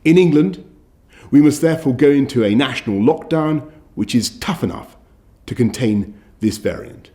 In England, we must therefore go into a national lockdown which is tough enough to contain this variant.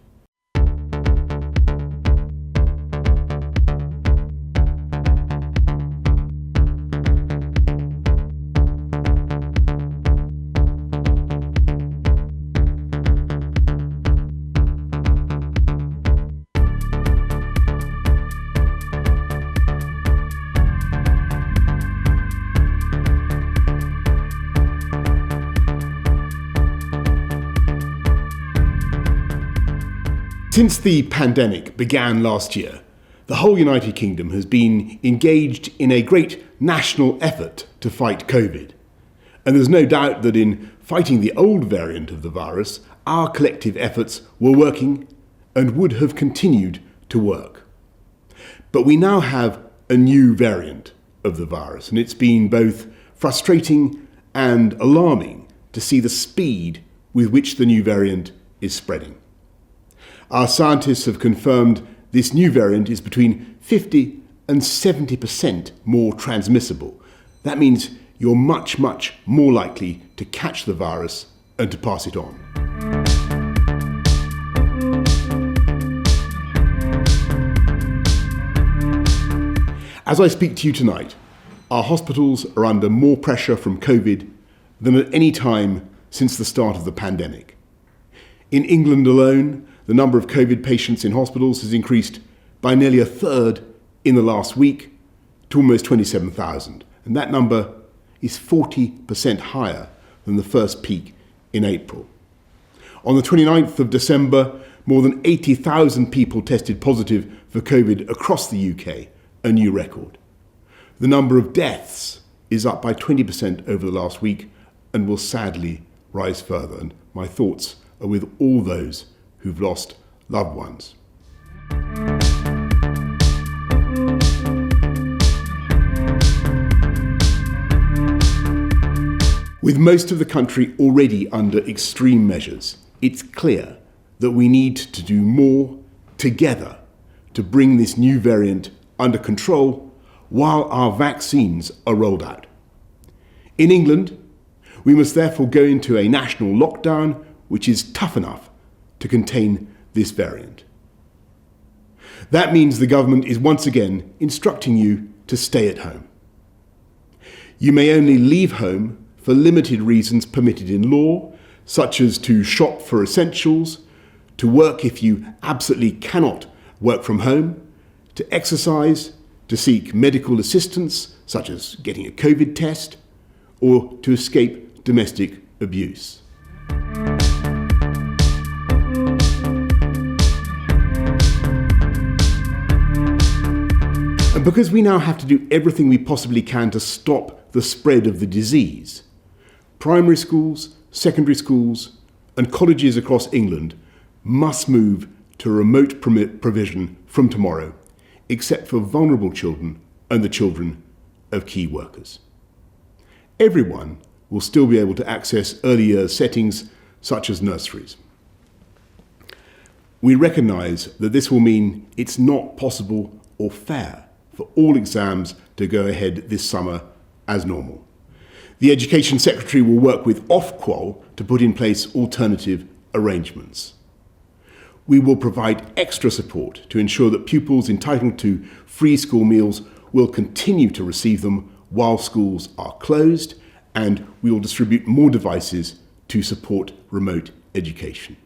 Since the pandemic began last year, the whole United Kingdom has been engaged in a great national effort to fight COVID. And there's no doubt that in fighting the old variant of the virus, our collective efforts were working and would have continued to work. But we now have a new variant of the virus, and it's been both frustrating and alarming to see the speed with which the new variant is spreading. Our scientists have confirmed this new variant is between 50 and 70% more transmissible. That means you're much, much more likely to catch the virus and to pass it on. As I speak to you tonight, our hospitals are under more pressure from COVID than at any time since the start of the pandemic. In England alone, the number of COVID patients in hospitals has increased by nearly a third in the last week to almost 27,000. And that number is 40% higher than the first peak in April. On the 29th of December, more than 80,000 people tested positive for COVID across the UK, a new record. The number of deaths is up by 20% over the last week and will sadly rise further. And my thoughts are with all those who've lost loved ones. With most of the country already under extreme measures, it's clear that we need to do more together to bring this new variant under control while our vaccines are rolled out. In England, we must therefore go into a national lockdown which is tough enough to contain this variant. That means the government is once again instructing you to stay at home. You may only leave home for limited reasons permitted in law, such as to shop for essentials, to work if you absolutely cannot work from home, to exercise, to seek medical assistance, such as getting a COVID test, or to escape domestic abuse. And because we now have to do everything we possibly can to stop the spread of the disease, primary schools, secondary schools, and colleges across England must move to remote provision from tomorrow, except for vulnerable children and the children of key workers. Everyone will still be able to access early years settings such as nurseries. We recognise that this will mean it's not possible or fair for all exams to go ahead this summer as normal. The Education Secretary will work with Ofqual to put in place alternative arrangements. We will provide extra support to ensure that pupils entitled to free school meals will continue to receive them while schools are closed, and we will distribute more devices to support remote education.